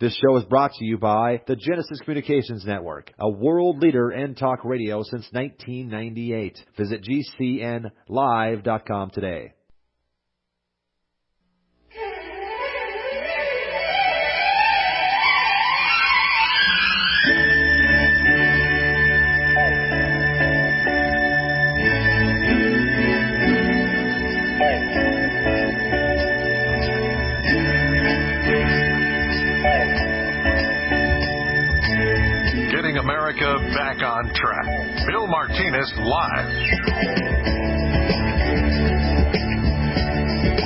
This show is brought to you by the Genesis Communications Network, a world leader in talk radio since 1998. Visit GCNlive.com today. America back on track. Bill Martinez live.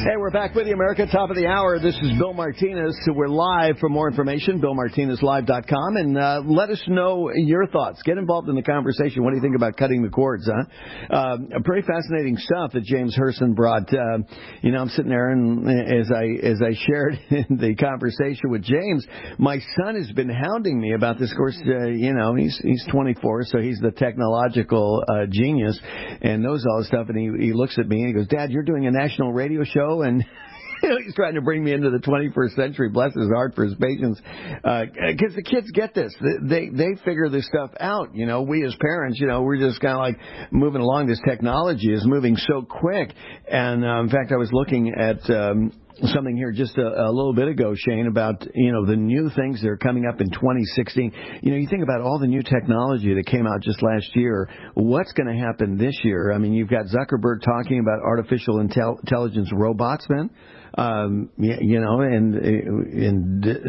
Hey, we're back with you, America. Top of the hour. This is Bill Martinez. So we're live. For more information, BillMartinezLive.com. And let us know your thoughts. Get involved in the conversation. What do you think about cutting the cords, huh? Pretty fascinating stuff that James Herson brought. I'm sitting there, and as I shared in the conversation with James, my son has been hounding me about this. Of course, he's 24, so he's the technological genius and knows all this stuff. And he looks at me and he goes, "Dad, you're doing a national radio show?" And he's trying to bring me into the 21st century. Bless his heart for his patience. Because the kids get this. They figure this stuff out. We as parents, we're just kind of like moving along. This technology is moving so quick. And, in fact, I was looking at something here just a little bit ago, Shane, about, the new things that are coming up in 2016. You think about all the new technology that came out just last year. What's going to happen this year? I mean, you've got Zuckerberg talking about artificial intelligence robots, man. And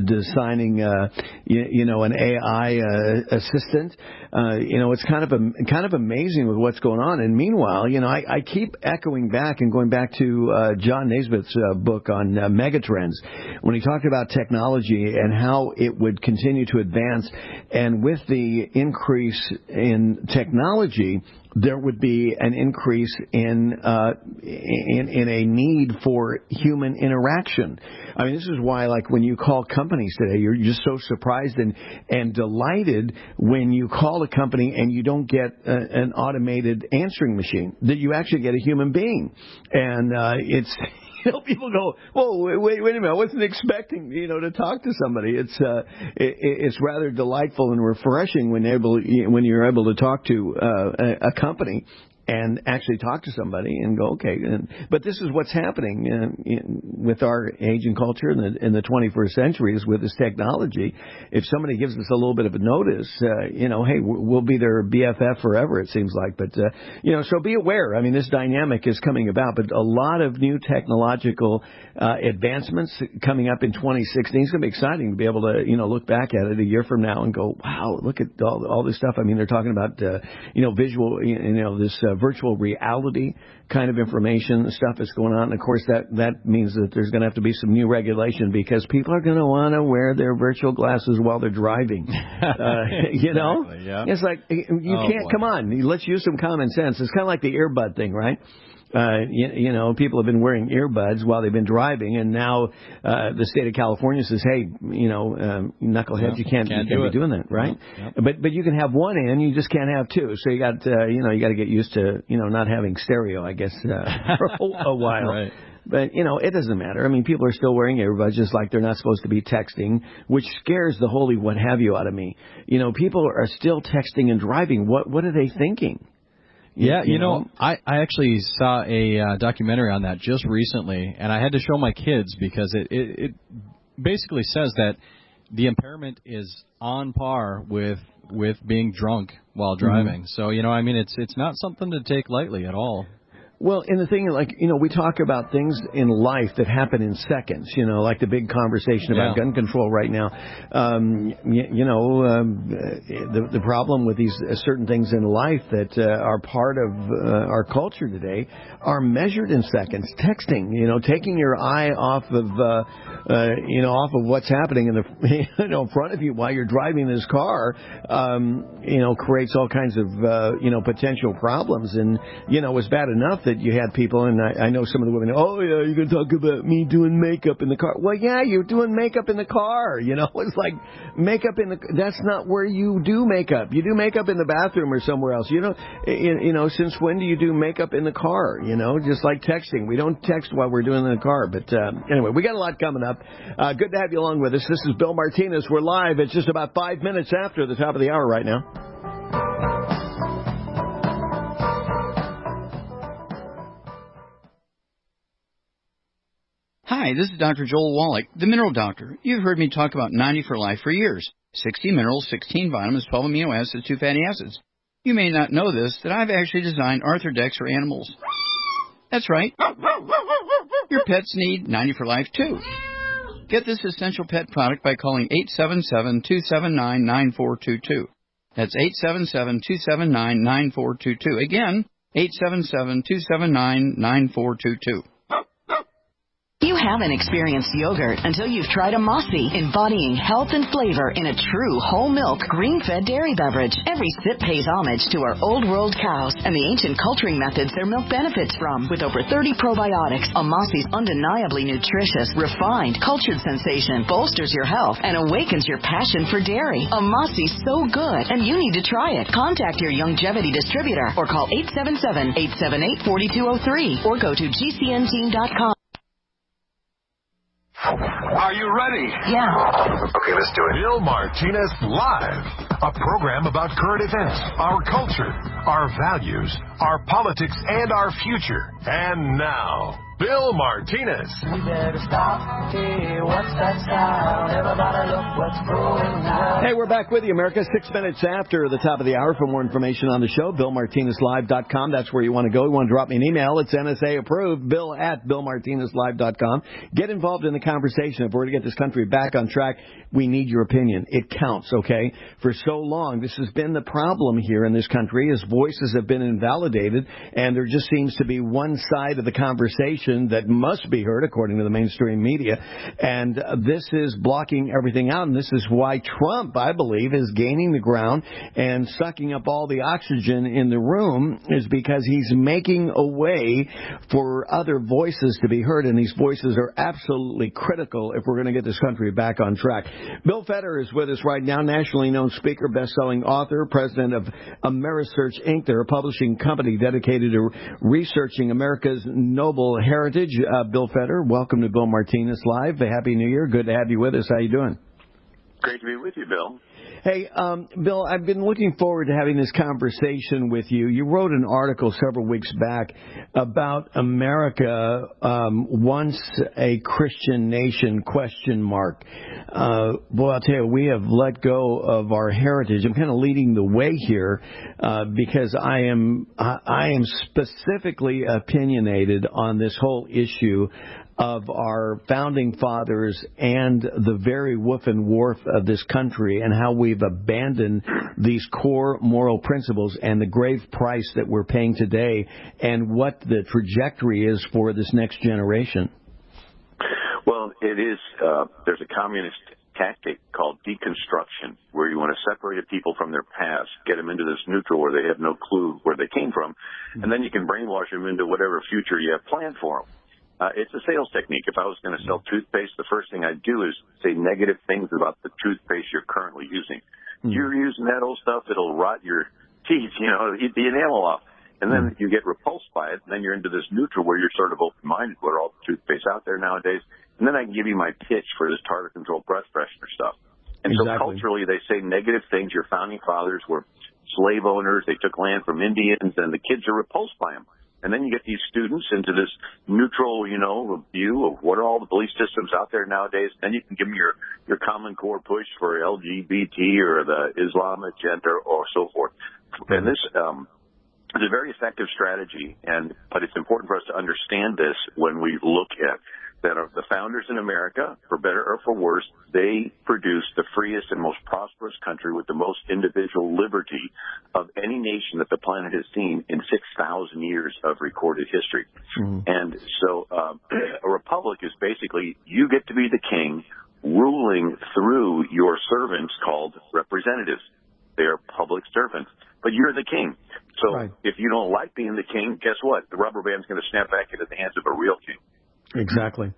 designing, an AI assistant. It's kind of amazing with what's going on. And meanwhile, I keep echoing back and going back to John Naisbitt's book on megatrends when he talked about technology and how it would continue to advance. And with the increase in technology, there would be an increase in a need for human interaction. I mean, this is why, like, when you call companies today, you're just so surprised and delighted when you call a company and you don't get an automated answering machine, that you actually get a human being. And it's... people go, "Whoa, wait a minute! I wasn't expecting, to talk to somebody." It's rather delightful and refreshing when you're able to talk to a company and actually talk to somebody and go, okay. But this is what's happening with our age and culture in the 21st century is with this technology. If somebody gives us a little bit of a notice, hey, we'll be their BFF forever, it seems like. But, so be aware. I mean, this dynamic is coming about, but a lot of new technological advancements coming up in 2016. It's going to be exciting to be able to, look back at it a year from now and go, wow, look at all this stuff. I mean, they're talking about, visual, this virtual reality kind of information stuff that's going on. And of course, that means that there's going to have to be some new regulation because people are going to want to wear their virtual glasses while they're driving. Exactly, yeah. It's like, you can't, come on, let's use some common sense. It's kind of like the earbud thing, right? People have been wearing earbuds while they've been driving, and now the state of California says, hey, knuckleheads, you can't be doing that, right? Yep. But you can have one in, you just can't have two. So you got you got to get used to not having stereo, I guess, for a while. Right. But, it doesn't matter. I mean, people are still wearing earbuds just like they're not supposed to be texting, which scares the holy what have you out of me. People are still texting and driving. What are they thinking? Yeah, I actually saw a documentary on that just recently, and I had to show my kids because it basically says that the impairment is on par with being drunk while driving. Mm-hmm. So, it's not something to take lightly at all. Well, and the thing, we talk about things in life that happen in seconds, like the big conversation about gun control right now. The problem with these certain things in life that are part of our culture today are measured in seconds. Texting, taking your eye off of what's happening in the front of you while you're driving this car, creates all kinds of, potential problems. And, it's bad enough that that you had people, and I know some of the women, oh, yeah, you're going to talk about me doing makeup in the car. Well, yeah, you're doing makeup in the car. You know, it's like makeup that's not where you do makeup. You do makeup in the bathroom or somewhere else. You know, since when do you do makeup in the car? You know, just like texting. We don't text while we're doing it in the car. But anyway, we got a lot coming up. Good to have you along with us. This is Bill Martinez. We're live. It's just about 5 minutes after the top of the hour right now. Hi, this is Dr. Joel Wallach, the Mineral Doctor. You've heard me talk about 90 for Life for years. 60 minerals, 16 vitamins, 12 amino acids, 2 fatty acids. You may not know this, that I've actually designed Arthrodex for animals. That's right. Your pets need 90 for Life, too. Get this essential pet product by calling 877-279-9422. That's 877-279-9422. Again, 877-279-9422. You haven't experienced yogurt until you've tried a Mossy, embodying health and flavor in a true whole milk, green-fed dairy beverage. Every sip pays homage to our old world cows and the ancient culturing methods their milk benefits from. With over 30 probiotics, a Mossy's undeniably nutritious, refined, cultured sensation bolsters your health and awakens your passion for dairy. A Mossy's so good, and you need to try it. Contact your Youngevity distributor or call 877-878-4203 or go to gcnteam.com. Are you ready? Yeah. Okay, let's do it. Bill Martinez Live, a program about current events, our culture, our values, our politics, and our future. And now, Bill Martinez. We better stop. Hey, what's that sound? Everybody look what's going on. Hey, we're back with you, America. 6 minutes after the top of the hour. For more information on the show, BillMartinezLive.com. That's where you want to go. You want to drop me an email. It's NSA approved, Bill@BillMartinezLive.com. Get involved in the conversation. If we're to get this country back on track, we need your opinion. It counts, okay? For so long, this has been the problem here in this country, is voices have been invalidated, and there just seems to be one side of the conversation that must be heard, according to the mainstream media. And this is blocking everything out. And this is why Trump, I believe, is gaining the ground and sucking up all the oxygen in the room, is because he's making a way for other voices to be heard. And these voices are absolutely critical if we're going to get this country back on track. Bill Fetter is with us right now, nationally known speaker, best-selling author, president of Amerisearch Inc. They're a publishing company dedicated to researching America's noble heritage. Bill Fetter, welcome to Bill Martinez Live. Happy New Year. Good to have you with us. How you doing? Great to be with you, Bill. Hey, Bill, I've been looking forward to having this conversation with you. You wrote an article several weeks back about America once a Christian nation, ? Boy, I'll tell you, we have let go of our heritage. I'm kind of leading the way here because I am specifically opinionated on this whole issue of our founding fathers and the very woof and wharf of this country, and how we've abandoned these core moral principles, and the grave price that we're paying today, and what the trajectory is for this next generation. Well, it is. There's a communist tactic called deconstruction, where you want to separate people from their past, get them into this neutral where they have no clue where they came from, and then you can brainwash them into whatever future you have planned for them. It's a sales technique. If I was going to sell toothpaste, the first thing I'd do is say negative things about the toothpaste you're currently using. You're using that old stuff, it'll rot your teeth, eat the enamel off. And then you get repulsed by it, and then you're into this neutral where you're sort of open-minded. What are all the toothpaste out there nowadays? And then I can give you my pitch for this tartar-controlled breath freshener stuff. And so culturally, they say negative things. Your founding fathers were slave owners. They took land from Indians, and the kids are repulsed by them. And then you get these students into this neutral, view of what are all the belief systems out there nowadays. Then you can give them your Common Core push for LGBT or the Islam agenda or so forth. And this is a very effective strategy, but it's important for us to understand this when we look at that the founders in America, for better or for worse, they produced the freest and most prosperous country with the most individual liberty of any nation that the planet has seen in 6,000 years of recorded history. And so a republic is basically you get to be the king ruling through your servants called representatives. They are public servants, but you're the king. So if you don't like being the king, guess what? The rubber band's going to snap back into the hands of a real king. Exactly.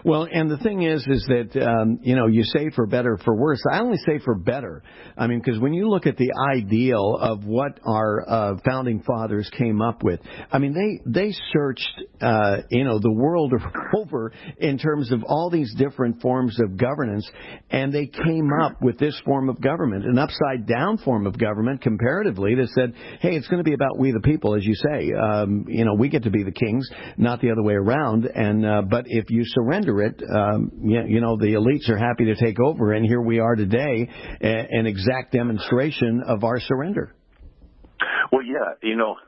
Well, and the thing is that, you say for better, for worse. I only say for better. I mean, because when you look at the ideal of what our founding fathers came up with, I mean, they searched, the world over in terms of all these different forms of governance, and they came up with this form of government, an upside-down form of government, comparatively, that said, hey, it's going to be about we the people, as you say. We get to be the kings, not the other way around, and but if you surrender it, the elites are happy to take over, and here we are today, an exact demonstration of our surrender. Well, yeah,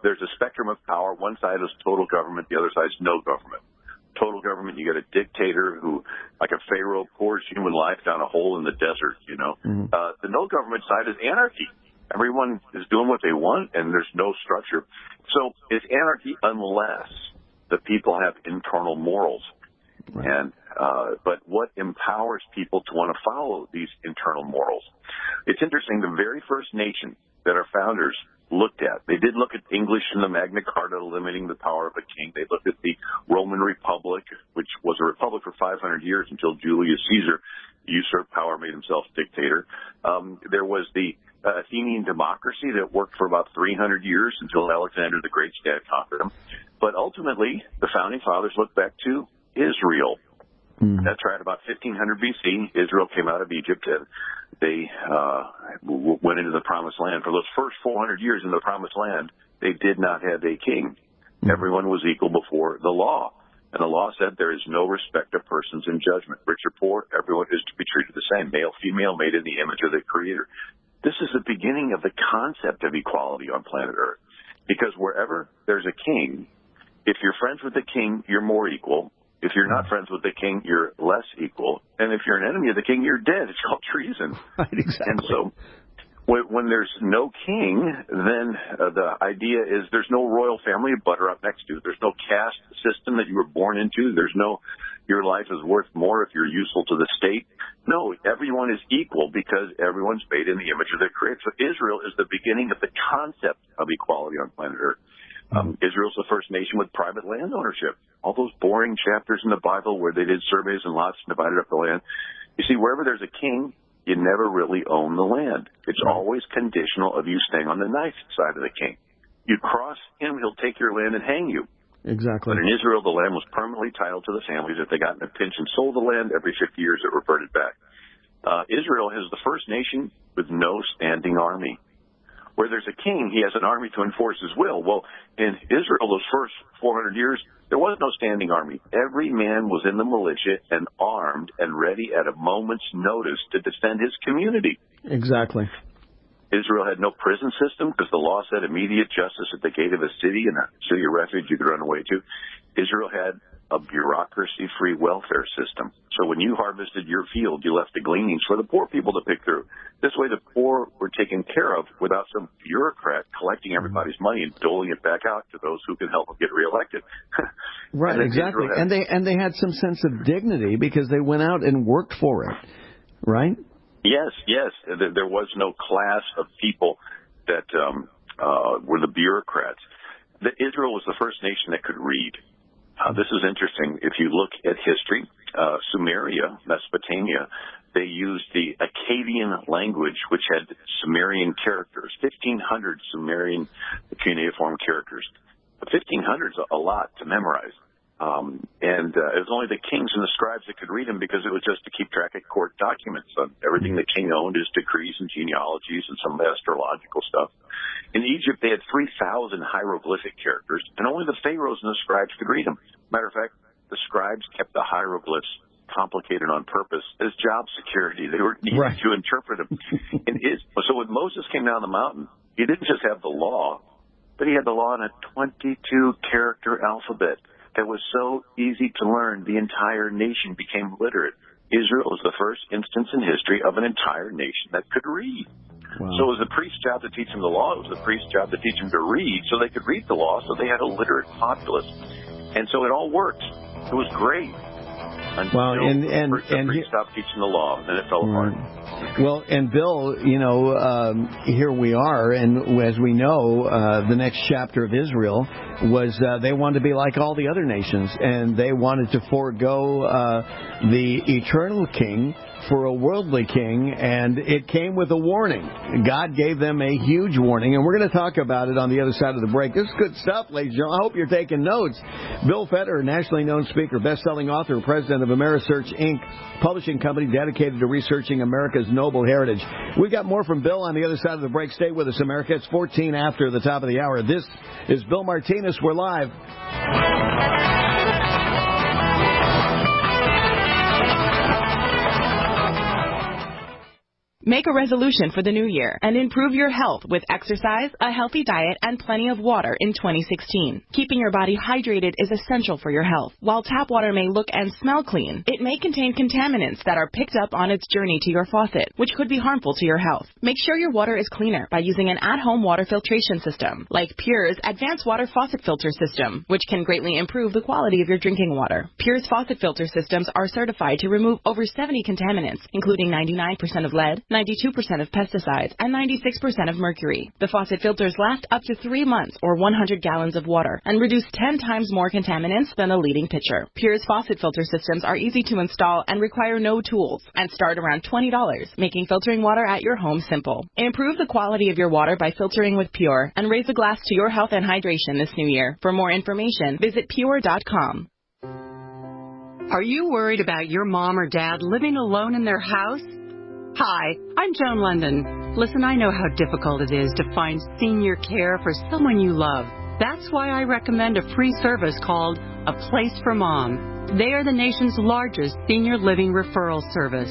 there's a spectrum of power. One side is total government, the other side is no government. Total government, you got a dictator who, like a pharaoh, pours human life down a hole in the desert, Mm-hmm. The no government side is anarchy. Everyone is doing what they want, and there's no structure. So it's anarchy unless the people have internal morals. Right. And but what empowers people to want to follow these internal morals? It's interesting, the very first nation that our founders looked at, they did look at English in the Magna Carta limiting the power of a king. They looked at the Roman Republic, which was a republic for 500 years until Julius Caesar usurped power, made himself dictator. There was the Athenian democracy that worked for about 300 years until Alexander the Great conquered them. But ultimately, the founding fathers looked back to Israel. That's right. About 1500 BC, Israel came out of Egypt, and they went into the Promised Land. For those first 400 years in the Promised Land, they did not have a king. Everyone was equal before the law. And the law said there is no respect of persons in judgment. Rich or poor, everyone is to be treated the same. Male, female, made in the image of the Creator. This is the beginning of the concept of equality on planet Earth. Because wherever there's a king, if you're friends with the king, you're more equal. If you're not friends with the king, you're less equal. And if you're an enemy of the king, you're dead. It's called treason. Right, exactly. And so when there's no king, then the idea is there's no royal family to butter up next to. There's no caste system that you were born into. There's no your life is worth more if you're useful to the state. No, everyone is equal because everyone's made in the image of the Creator. So Israel is the beginning of the concept of equality on planet Earth. Israel's the first nation with private land ownership. All those boring chapters in the Bible where they did surveys and lots and divided up the land. You see, wherever there's a king, you never really own the land. It's always conditional of you staying on the nice side of the king. You cross him, he'll take your land and hang you. Exactly. But in Israel, the land was permanently titled to the families. If they got in a pinch and sold the land, every 50 years it reverted back. Israel is the first nation with no standing army. Where there's a king, he has an army to enforce his will. Well, in Israel, those first 400 years, there was no standing army. Every man was in the militia and armed and ready at a moment's notice to defend his community. Exactly. Israel had no prison system because the law said immediate justice at the gate of a city and a city of refuge you could run away to. Israel had a bureaucracy-free welfare system. So when you harvested your field, you left the gleanings for the poor people to pick through. This way the poor were taken care of without some bureaucrat collecting everybody's money and doling it back out to those who can help them get reelected. Right, exactly. And they had some sense of dignity because they went out and worked for it, right? Yes. There was no class of people that were the bureaucrats. Israel was the first nation that could read. This is interesting. If you look at history, Sumeria, Mesopotamia, they used the Akkadian language, which had Sumerian characters, 1,500 Sumerian cuneiform characters. 1,500 is a lot to memorize. And it was only the kings and the scribes that could read them because it was just to keep track of court documents. Everything the king owned, his decrees and genealogies and some astrological stuff. In Egypt, they had 3,000 hieroglyphic characters, and only the pharaohs and the scribes could read them. Matter of fact, the scribes kept the hieroglyphs complicated on purpose as job security. They were needed to interpret them. So when Moses came down the mountain, he didn't just have the law, but he had the law in a 22-character alphabet that was so easy to learn, the entire nation became literate. Israel was the first instance in history of an entire nation that could read. Wow. So it was the priest's job to teach them the law. It was the priest's job to teach them to read so they could read the law, so they had a literate populace. And so it all worked. It was great. until the priest stopped teaching the law, and then it fell apart. Well, and Bill, here we are, and as we know, the next chapter of Israel was they wanted to be like all the other nations, and they wanted to forego the eternal king for a worldly king, and it came with a warning. God gave them a huge warning, and we're going to talk about it on the other side of the break. This is good stuff, ladies and gentlemen. I hope you're taking notes. Bill Federer, nationally known speaker, best-selling author, president of AmeriSearch, Inc., publishing company dedicated to researching America's noble heritage. We've got more from Bill on the other side of the break. Stay with us, America. It's 14 after the top of the hour. This is Bill Martinez. We're live. Make a resolution for the new year and improve your health with exercise, a healthy diet, and plenty of water in 2016. Keeping your body hydrated is essential for your health. While tap water may look and smell clean, it may contain contaminants that are picked up on its journey to your faucet, which could be harmful to your health. Make sure your water is cleaner by using an at-home water filtration system, like Pure's Advanced Water Faucet Filter System, which can greatly improve the quality of your drinking water. Pure's faucet filter systems are certified to remove over 70 contaminants, including 99% of lead, 92% of pesticides, and 96% of mercury. The faucet filters last up to 3 months or 100 gallons of water and reduce 10 times more contaminants than the leading pitcher. Pure's faucet filter systems are easy to install and require no tools and start around $20, making filtering water at your home simple. Improve the quality of your water by filtering with Pure and raise a glass to your health and hydration this new year. For more information, visit pure.com. Are you worried about your mom or dad living alone in their house? Hi, I'm Joan London. Listen, I know how difficult it is to find senior care for someone you love. That's why I recommend a free service called A Place for Mom. They are the nation's largest senior living referral service.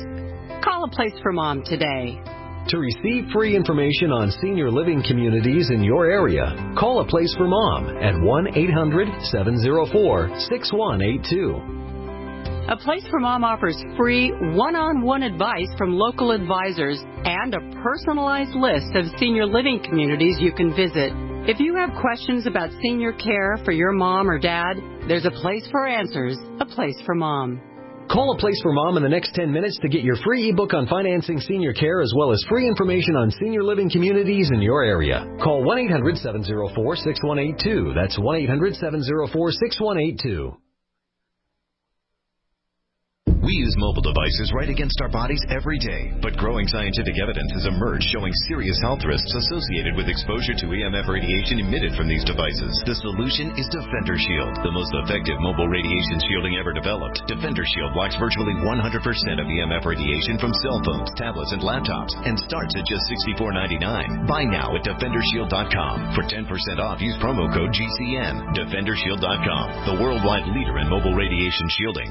Call A Place for Mom today. To receive free information on senior living communities in your area, call A Place for Mom at 1-800-704-6182. A Place for Mom offers free one-on-one advice from local advisors and a personalized list of senior living communities you can visit. If you have questions about senior care for your mom or dad, there's a place for answers. A Place for Mom. Call A Place for Mom in the next 10 minutes to get your free ebook on financing senior care as well as free information on senior living communities in your area. Call 1-800-704-6182. That's 1-800-704-6182. We use mobile devices right against our bodies every day, but growing scientific evidence has emerged showing serious health risks associated with exposure to EMF radiation emitted from these devices. The solution is Defender Shield, the most effective mobile radiation shielding ever developed. Defender Shield blocks virtually 100% of EMF radiation from cell phones, tablets, and laptops, and starts at just $64.99. Buy now at DefenderShield.com. For 10% off, use promo code GCN. DefenderShield.com, the worldwide leader in mobile radiation shielding.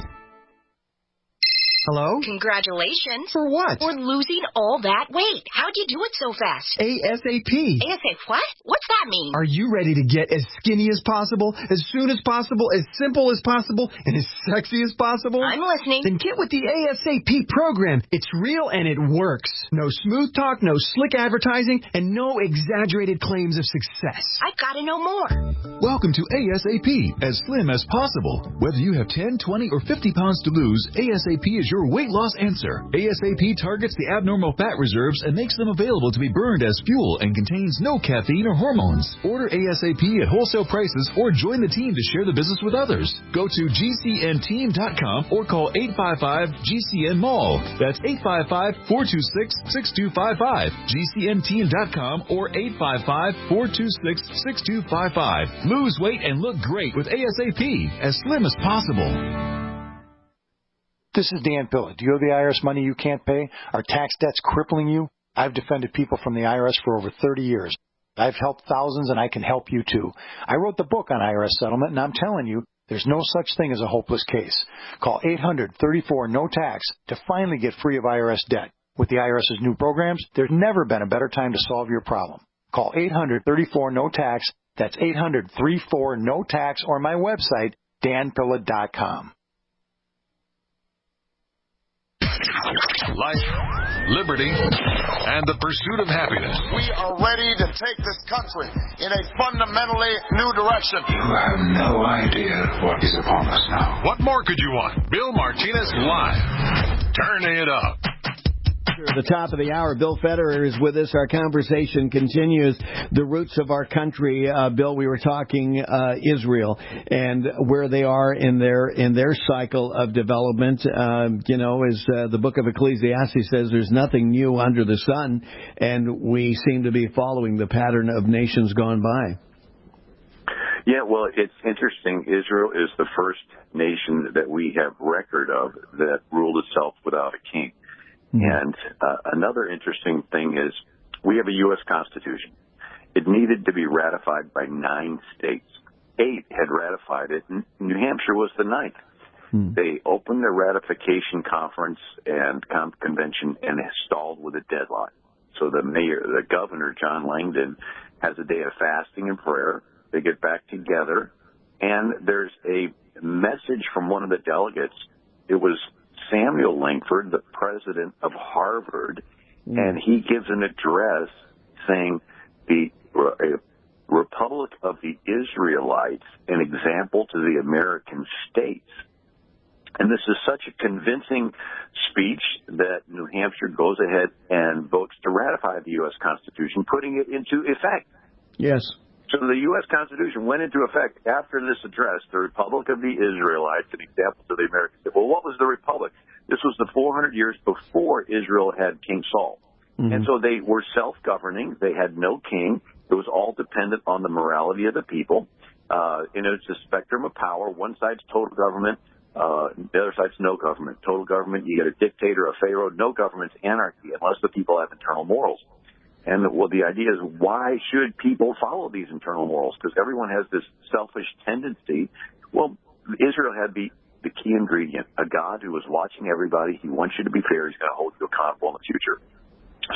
Hello? Congratulations. For what? For losing all that weight. How'd you do it so fast? ASAP. ASAP what? What's that mean? Are you ready to get as skinny as possible, as soon as possible, as simple as possible, and as sexy as possible? I'm listening. Then get with the ASAP program. It's real and it works. No smooth talk, no slick advertising, and no exaggerated claims of success. I've got to know more. Welcome to ASAP, as slim as possible. Whether you have 10, 20, or 50 pounds to lose, ASAP is your weight loss answer. ASAP targets the abnormal fat reserves and makes them available to be burned as fuel and contains no caffeine or hormones. Order ASAP at wholesale prices or join the team to share the business with others. Go to GCNteam.com or call 855-GCN-MALL. That's 855-426-6255. GCNteam.com or 855-426-6255. Lose weight and look great with ASAP, as slim as possible. This is Dan Pilla. Do you owe the IRS money you can't pay? Are tax debts crippling you? I've defended people from the IRS for over 30 years. I've helped thousands, and I can help you too. I wrote the book on IRS settlement, and I'm telling you, there's no such thing as a hopeless case. Call 800-34-NO-TAX to finally get free of IRS debt. With the IRS's new programs, there's never been a better time to solve your problem. Call 800-34-NO-TAX. That's 800-34-NO-TAX, or my website, danpilla.com. Life liberty, and the pursuit of happiness. We are ready to take this country in a fundamentally new direction. You have no idea what is upon us now. What more could you want? Bill Martinez Live. Turn it up. At the top of the hour, Bill Federer is with us. Our conversation continues. The roots of our country. Bill, we were talking Israel and where they are in their cycle of development. As the book of Ecclesiastes says, there's nothing new under the sun, and we seem to be following the pattern of nations gone by. Yeah, well, it's interesting. Israel is the first nation that we have record of that ruled itself without a king. And another interesting thing is we have a U.S. Constitution. It needed to be ratified by 9 states. 8 had ratified it. New Hampshire was the 9th. They opened their ratification conference and convention and stalled with a deadline. So the governor, John Langdon, has a day of fasting and prayer. They get back together, and there's a message from one of the delegates. It was Samuel Langford, the president of Harvard, and he gives an address saying the Republic of the Israelites, an example to the American states. And this is such a convincing speech that New Hampshire goes ahead and votes to ratify the U.S. Constitution, putting it into effect. Yes. So the U.S. Constitution went into effect after this address, the Republic of the Israelites, an example to the Americans. Well, what was the Republic? This was the 400 years before Israel had King Saul. And so they were self-governing. They had no king. It was all dependent on the morality of the people. And it's a spectrum of power. One side's total government. The other side's no government. Total government, you get a dictator, a pharaoh. No government's anarchy unless the people have internal morals. And the idea is, why should people follow these internal morals? Because everyone has this selfish tendency. Well, Israel had the key ingredient, a God who was watching everybody. He wants you to be fair. He's going to hold you accountable in the future.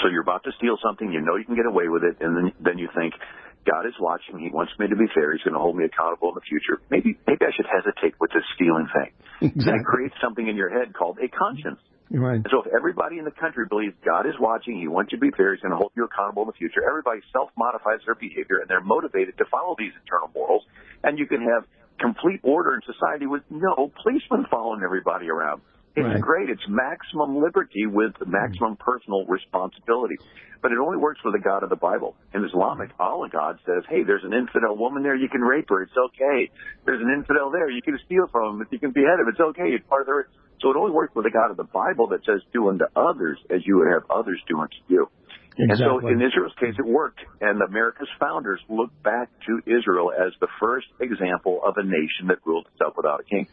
So you're about to steal something. You know you can get away with it. And then you think, God is watching. He wants me to be fair. He's going to hold me accountable in the future. Maybe I should hesitate with this stealing thing. Exactly. And it creates something in your head called a conscience. Right. So if everybody in the country believes God is watching, He wants you to be fair, He's going to hold you accountable in the future, everybody self-modifies their behavior, and they're motivated to follow these internal morals, and you can have complete order in society with no policemen following everybody around. It's great. It's maximum liberty with maximum personal responsibility. But it only works for the God of the Bible. In Islamic, Allah God says, hey, there's an infidel woman there, you can rape her, it's okay. There's an infidel there, you can steal from him, you can behead him, it's okay. It's part of their... So it only works for the God of the Bible that says, do unto others as you would have others do unto you. Exactly. And so in Israel's case, it worked. And America's founders looked back to Israel as the first example of a nation that ruled itself without a king.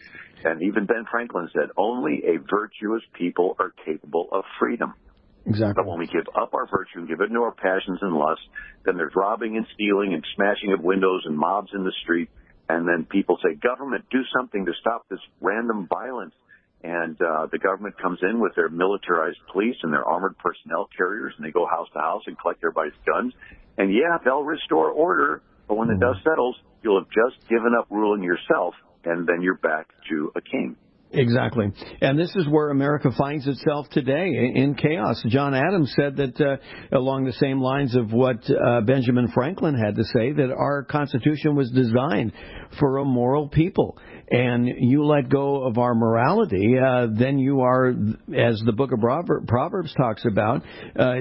And even Ben Franklin said, only a virtuous people are capable of freedom. Exactly. But when we give up our virtue and give it to our passions and lusts, then there's robbing and stealing and smashing of windows and mobs in the street. And then people say, government, do something to stop this random violence. And the government comes in with their militarized police and their armored personnel carriers, and they go house to house and collect everybody's guns. And, yeah, they'll restore order, but when the dust settles, you'll have just given up ruling yourself, and then you're back to a king. Exactly. And this is where America finds itself today, in chaos. John Adams said that along the same lines of what Benjamin Franklin had to say, that our Constitution was designed for a moral people. And you let go of our morality, then you are, as the book of Proverbs talks about,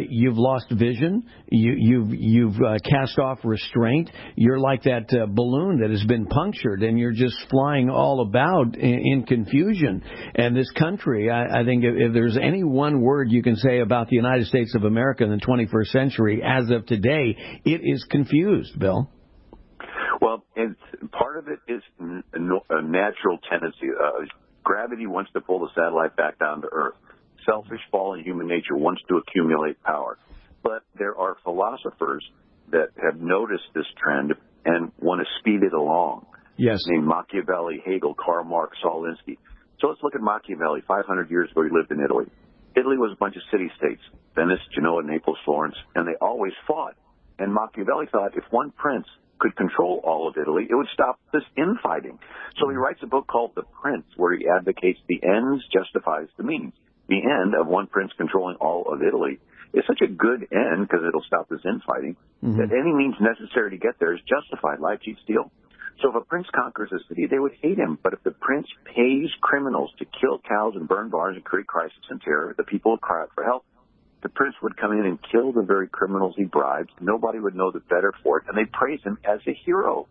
you've lost vision, you've cast off restraint. You're like that balloon that has been punctured, and you're just flying all about in confusion. And this country, I think if there's any one word you can say about the United States of America in the 21st century, as of today, it is confused, Bill. Well, part of it is a natural tendency. Gravity wants to pull the satellite back down to Earth. Selfish, fallen human nature wants to accumulate power. But there are philosophers that have noticed this trend and want to speed it along. Yes. Named Machiavelli, Hegel, Karl Marx, Saul Alinsky. So let's look at Machiavelli. 500 years ago, he lived in Italy. Italy was a bunch of city-states, Venice, Genoa, Naples, Florence, and they always fought. And Machiavelli thought if one prince could control all of Italy, it would stop this infighting. So he writes a book called The Prince, where he advocates the ends justifies the means. the end of one prince controlling all of Italy is such a good end because it'll stop this infighting that any means necessary to get there is justified. Lie, cheat, steal. So if a prince conquers a city, they would hate him. But if the prince pays criminals to kill cows and burn barns and create crisis and terror, the people would cry out for help. The prince would come in and kill the very criminals he bribed. Nobody would know the better for it, and they'd praise him as a hero.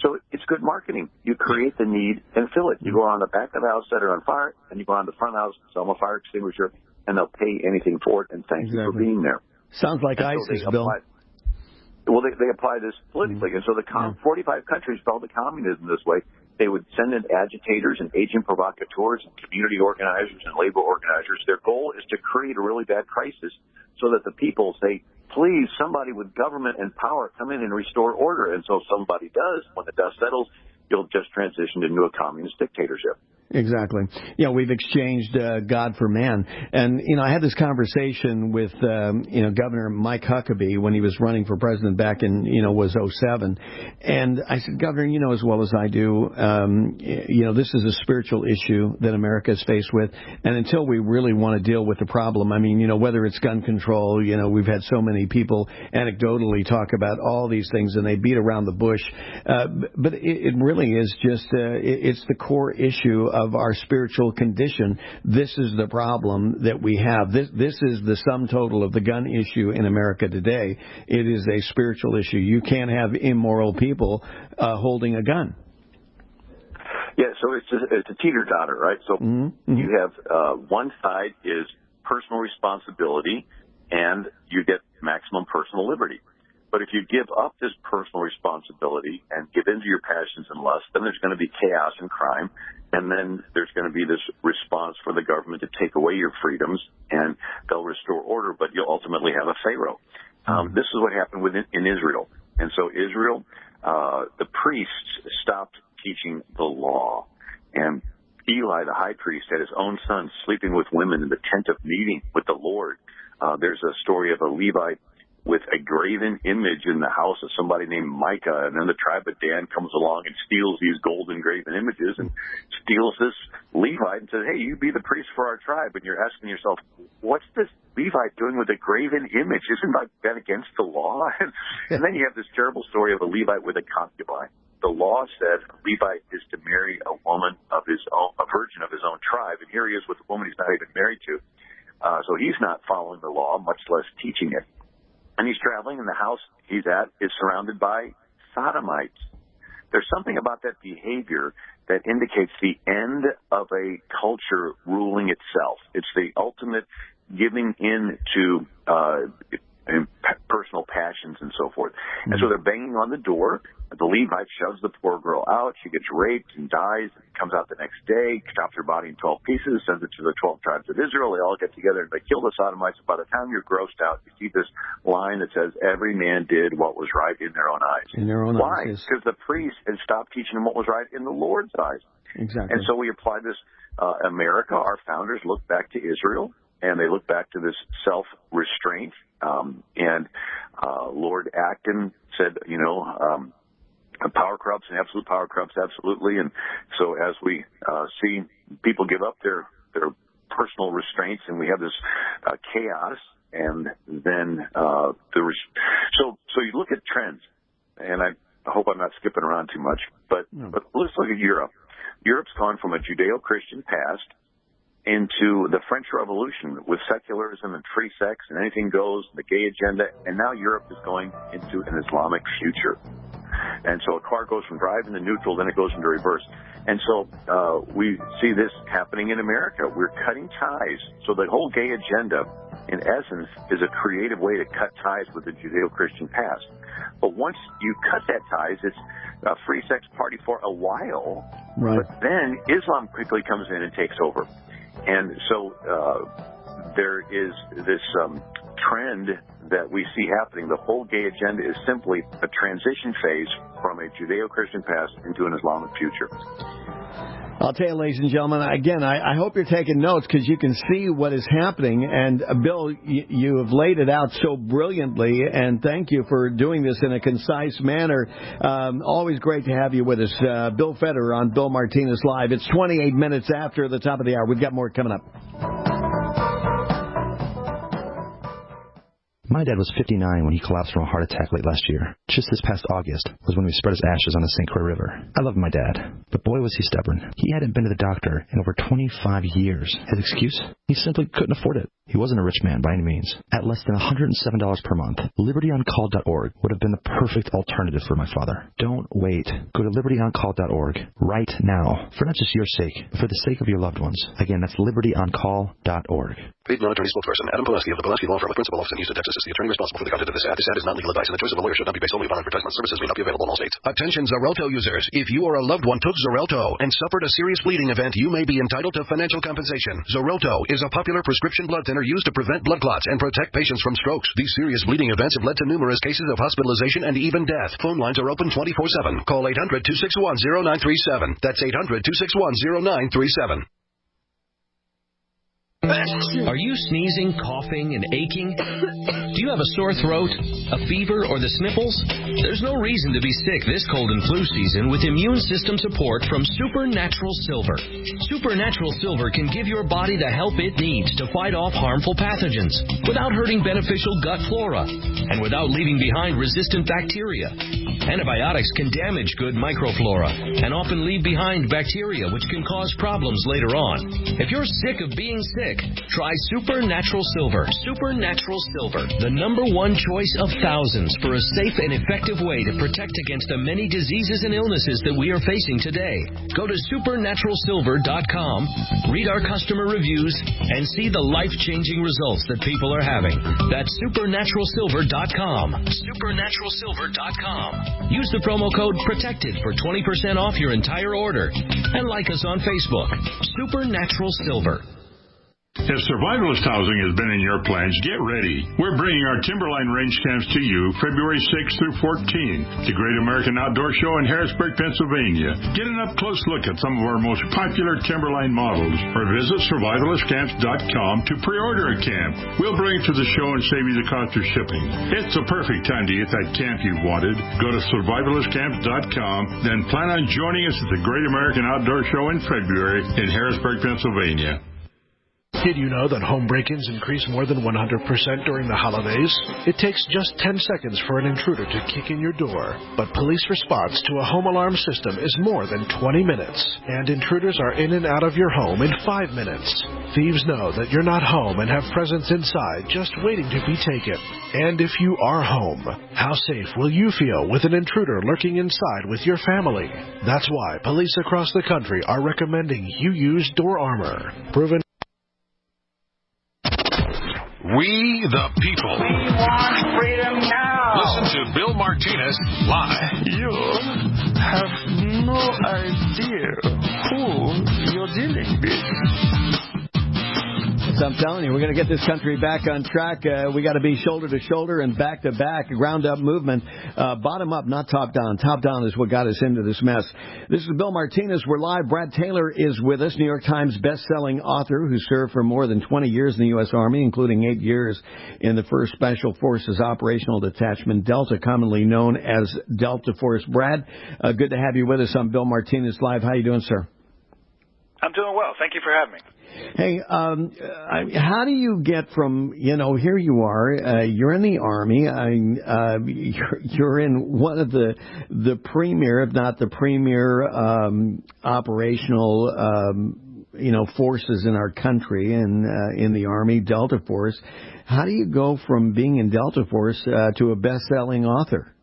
So it's good marketing. You create the need and fill it. You go on the back of the house that are on fire, and you go on the front of the house, sell them a fire extinguisher, and they'll pay anything for it, and thank you for being there. Sounds like ISIS, Bill. Well, they apply this politically. And so the 45 countries fell to communism this way. They would send in agitators and agent provocateurs and community organizers and labor organizers. Their goal is to create a really bad crisis so that the people say, please, somebody with government and power come in and restore order. And so somebody does. When the dust settles, you'll just transition into a communist dictatorship. Exactly. We've exchanged God for man. And, I had this conversation with, Governor Mike Huckabee when he was running for president back in, was 2007. And I said, Governor, you know as well as I do, this is a spiritual issue that America is faced with. And until we really want to deal with the problem, whether it's gun control, we've had so many people anecdotally talk about all these things and they beat around the bush. But it really is just, it's the core issue of our spiritual condition. This is the problem that we have. This is the sum total of the gun issue in America today. It is a spiritual issue. You can't have immoral people holding a gun. Yeah, so it's a teeter-totter, right? So you have one side is personal responsibility, and you get maximum personal liberty. But if you give up this personal responsibility and give in to your passions and lusts, then there's going to be chaos and crime, and then there's going to be this response for the government to take away your freedoms, and they'll restore order, but you'll ultimately have a pharaoh. This is what happened in Israel. And so Israel, the priests stopped teaching the law, and Eli, the high priest, had his own son sleeping with women in the tent of meeting with the Lord. There's a story of a Levite with a graven image in the house of somebody named Micah, and then the tribe of Dan comes along and steals these golden graven images and steals this Levite and says, hey, you be the priest for our tribe. And you're asking yourself, what's this Levite doing with a graven image? Isn't that against the law? And then you have this terrible story of a Levite with a concubine. The law said a Levite is to marry a woman of his own, a virgin of his own tribe, and here he is with a woman he's not even married to. So he's not following the law, much less teaching it. And he's traveling, and the house he's at is surrounded by sodomites. There's something about that behavior that indicates the end of a culture ruling itself. It's the ultimate giving in to personal passions and so forth. And so they're banging on the door. The Levite shoves the poor girl out. She gets raped and dies. Comes out the next day, chops her body in 12 pieces, sends it to the 12 tribes of Israel. They all get together and they kill the sodomites. By the time you're grossed out, you see this line that says, every man did what was right in their own eyes. In their own eyes. Why? Because the priest had stopped teaching them what was right in the Lord's eyes. Exactly. And so we apply this, America, our founders look back to Israel, and they look back to this self-restraint. Lord Acton said, power corrupts and absolute power corrupts absolutely. And so as we see people give up their personal restraints, and we have this chaos, and then so you look at trends, and I hope I'm not skipping around too much, but let's look at Europe. Europe's gone from a Judeo-Christian past into the French Revolution with secularism and free sex and anything goes, the gay agenda, and now Europe is going into an Islamic future. And so a car goes from driving to neutral, then it goes into reverse. And so we see this happening in America. We're cutting ties. So the whole gay agenda, in essence, is a creative way to cut ties with the Judeo-Christian past. But once you cut that ties, it's a free sex party for a while. Right. But then Islam quickly comes in and takes over. And so there is this trend that we see happening. The whole gay agenda is simply a transition phase from a Judeo-Christian past into an Islamic future. I'll tell you, ladies and gentlemen, again, I hope you're taking notes because you can see what is happening. And, Bill, you have laid it out so brilliantly, and thank you for doing this in a concise manner. Always great to have you with us. Bill Federer on Bill Martinez Live. It's 28 minutes after the top of the hour. We've got more coming up. My dad was 59 when he collapsed from a heart attack late last year. Just this past August was when we spread his ashes on the St. Croix River. I loved my dad, but boy was he stubborn. He hadn't been to the doctor in over 25 years. His excuse? He simply couldn't afford it. He wasn't a rich man by any means. At less than $107 per month, LibertyOnCall.org would have been the perfect alternative for my father. Don't wait. Go to LibertyOnCall.org right now, for not just your sake, but for the sake of your loved ones. Again, that's LibertyOnCall.org. Paid non-attorney spokesperson Adam Pulaski of the Pulaski Law Firm with principal office in Houston, Texas, is the attorney responsible for the content of this ad. This ad is not legal advice, and the choice of a lawyer should not be based solely upon advertisement. Services may not be available in all states. Attention Xarelto users. If you or a loved one took Xarelto and suffered a serious bleeding event, you may be entitled to financial compensation. Xarelto is a popular prescription blood thinner used to prevent blood clots and protect patients from strokes. These serious bleeding events have led to numerous cases of hospitalization and even death. Phone lines are open 24/7. Call 800-261-0937. That's 800-261-0937. Are you sneezing, coughing, and aching? Do you have a sore throat, a fever, or the sniffles? There's no reason to be sick this cold and flu season with immune system support from Supernatural Silver. Supernatural Silver can give your body the help it needs to fight off harmful pathogens without hurting beneficial gut flora and without leaving behind resistant bacteria. Antibiotics can damage good microflora and often leave behind bacteria which can cause problems later on. If you're sick of being sick, try Supernatural Silver. Supernatural Silver, the #1 choice of thousands for a safe and effective way to protect against the many diseases and illnesses that we are facing today. Go to supernaturalsilver.com, read our customer reviews, and see the life-changing results that people are having. That's supernaturalsilver.com. Supernaturalsilver.com. Use the promo code PROTECTED for 20% off your entire order. And like us on Facebook. Supernatural Silver. If survivalist housing has been in your plans, get ready. We're bringing our Timberline Range Camps to you February 6th through 14th, the Great American Outdoor Show in Harrisburg, Pennsylvania. Get an up-close look at some of our most popular Timberline models, or visit survivalistcamps.com to pre-order a camp. We'll bring it to the show and save you the cost of shipping. It's the perfect time to get that camp you've wanted. Go to survivalistcamps.com, then plan on joining us at the Great American Outdoor Show in February in Harrisburg, Pennsylvania. Did you know that home break-ins increase more than 100% during the holidays? It takes just 10 seconds for an intruder to kick in your door, but police response to a home alarm system is more than 20 minutes, and intruders are in and out of your home in 5 minutes. Thieves know that you're not home and have presents inside just waiting to be taken. And if you are home, how safe will you feel with an intruder lurking inside with your family? That's why police across the country are recommending you use Door Armor. Proven. We the people. We want freedom now. Listen to Bill Martinez live. You have no idea who you're dealing with. So I'm telling you, we're going to get this country back on track. We got to be shoulder to shoulder and back to back, ground up movement, bottom up, not top down. Top down is what got us into this mess. This is Bill Martinez. We're live. Brad Taylor is with us, New York Times best-selling author who served for more than 20 years in the U.S. Army, including 8 years in the 1st Special Forces Operational Detachment Delta, commonly known as Delta Force. Brad, good to have you with us on Bill Martinez Live. How you doing, sir? I'm doing well. Thank you for having me. Hey, how do you get from, here you are, you're in the Army, you're in one of the premier, if not the premier, operational, forces in our country, and in the Army, Delta Force. How do you go from being in Delta Force to a best-selling author?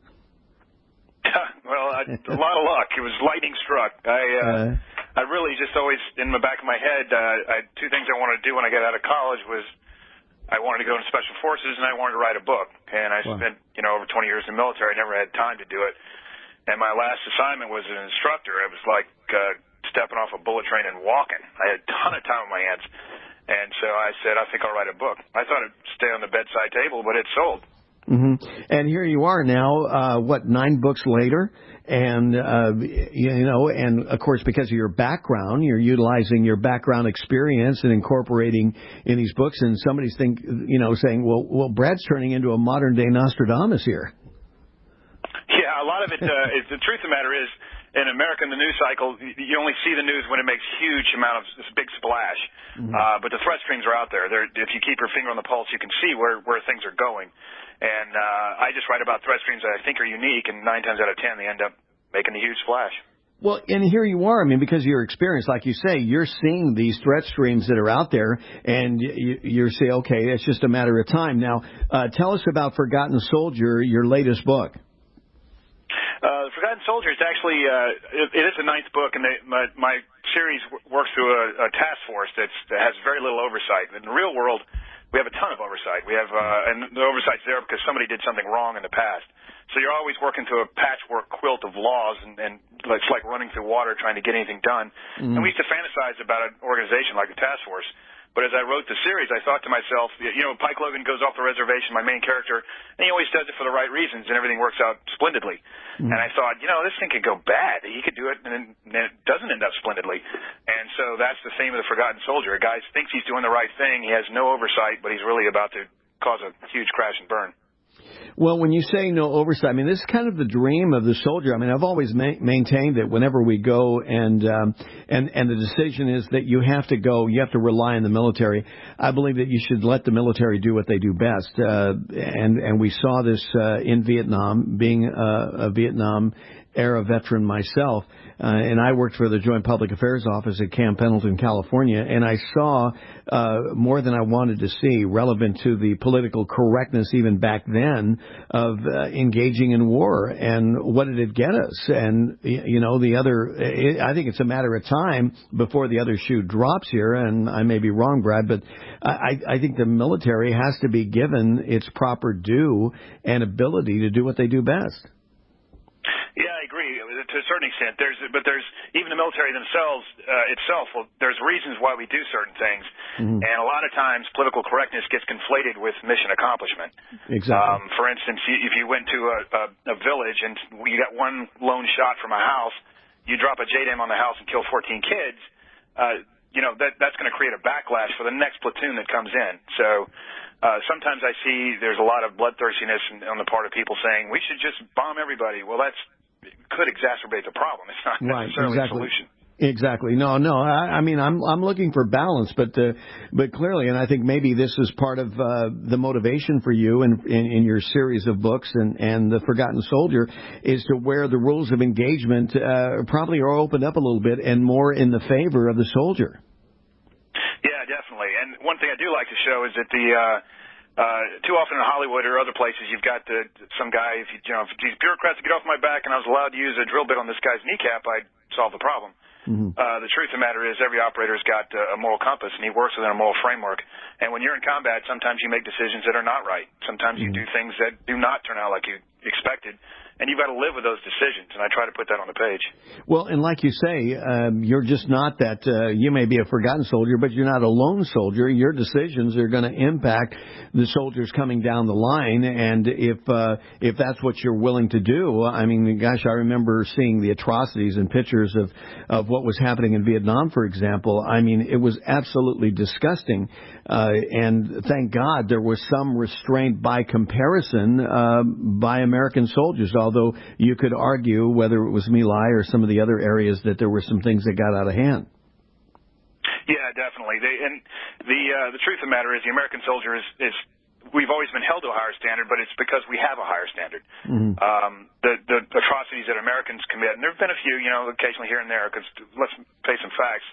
Well, a lot of luck. It was lightning struck. I really just always, in the back of my head, two things I wanted to do when I got out of college was I wanted to go into Special Forces and I wanted to write a book. And I spent, over 20 years in the military. I never had time to do it. And my last assignment was an instructor. It was like stepping off a bullet train and walking. I had a ton of time on my hands. And so I said, I think I'll write a book. I thought it'd stay on the bedside table, but it sold. Mm-hmm. And here you are now, 9 books later, and, and of course, because of your background, you're utilizing your background experience and incorporating in these books, and somebody's saying, well, Brad's turning into a modern-day Nostradamus here. Yeah, a lot of it, the truth of the matter is, in America, in the news cycle, you only see the news when it makes huge amount of this big splash. But the threat streams are out there. If you keep your finger on the pulse, you can see where things are going. And I just write about threat streams that I think are unique, and 9 times out of 10, they end up making a huge splash. Well, and here you are. I mean, because of your experience, like you say, you're seeing these threat streams that are out there, and you say, okay, it's just a matter of time. Now, tell us about Forgotten Soldier, your latest book. The Forgotten Soldier is actually it is the 9th book, and my series works through a task force that has very little oversight. In the real world, we have a ton of oversight. We have and the oversight's there because somebody did something wrong in the past. So you're always working through a patchwork quilt of laws, and it's like running through water trying to get anything done. And we used to fantasize about an organization like the task force. But as I wrote the series, I thought to myself, Pike Logan goes off the reservation, my main character, and he always does it for the right reasons, and everything works out splendidly. And I thought, this thing could go bad. He could do it, and then it doesn't end up splendidly. And so that's the theme of the Forgotten Soldier. A guy thinks he's doing the right thing. He has no oversight, but he's really about to cause a huge crash and burn. Well, when you say no oversight, I mean, this is kind of the dream of the soldier. I mean, I've always maintained that whenever we go and the decision is that you have to go, you have to rely on the military. I believe that you should let the military do what they do best. And we saw this in Vietnam, being a Vietnam era veteran myself. And I worked for the Joint Public Affairs Office at Camp Pendleton, California, and I saw more than I wanted to see relevant to the political correctness even back then of engaging in war. And what did it get us? And, I think it's a matter of time before the other shoe drops here, and I may be wrong, Brad, but I think the military has to be given its proper due and ability to do what they do best. Yeah, I agree to a certain extent. There's even the military themselves there's reasons why we do certain things, and a lot of times political correctness gets conflated with mission accomplishment. Exactly. For instance, if you went to a village and you got one lone shot from a house, you drop a JDAM on the house and kill 14 kids. That's going to create a backlash for the next platoon that comes in. So. Sometimes I see there's a lot of bloodthirstiness on the part of people saying we should just bomb everybody. Well, could exacerbate the problem. It's not necessarily a solution. Exactly. No. I mean, I'm looking for balance, but clearly, and I think maybe this is part of the motivation for you in your series of books and the Forgotten Soldier is to where the rules of engagement probably are opened up a little bit and more in the favor of the soldier. Yeah, definitely. And one thing I do like to show is that too often in Hollywood or other places, you've got some guy, if these bureaucrats get off my back and I was allowed to use a drill bit on this guy's kneecap, I'd solve the problem. The truth of the matter is every operator's got a moral compass, and he works within a moral framework. And when you're in combat, sometimes you make decisions that are not right. Sometimes you do things that do not turn out like you expected. And you've got to live with those decisions, and I try to put that on the page. Well, and like you say, you're just not that, you may be a forgotten soldier, but you're not a lone soldier. Your decisions are going to impact the soldiers coming down the line, and if that's what you're willing to do, I mean, gosh, I remember seeing the atrocities and pictures of what was happening in Vietnam, for example. I mean, it was absolutely disgusting, and thank God there was some restraint by comparison by American soldiers, although you could argue whether it was My Lai or some of the other areas that there were some things that got out of hand. Yeah, definitely. The truth of the matter is the American soldier is we've always been held to a higher standard, but it's because we have a higher standard. The atrocities that Americans commit, and there have been a few, occasionally here and there, because let's face some facts.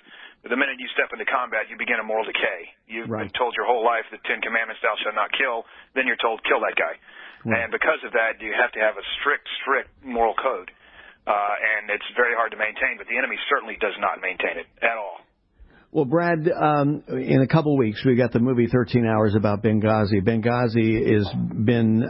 The minute you step into combat, you begin a moral decay. You've been told your whole life the 10 Commandments, thou shalt not kill. Then you're told, kill that guy. And because of that, you have to have a strict moral code. And it's very hard to maintain, but the enemy certainly does not maintain it at all. Well, Brad, in a couple of weeks, we got the movie 13 Hours about Benghazi. Benghazi has been,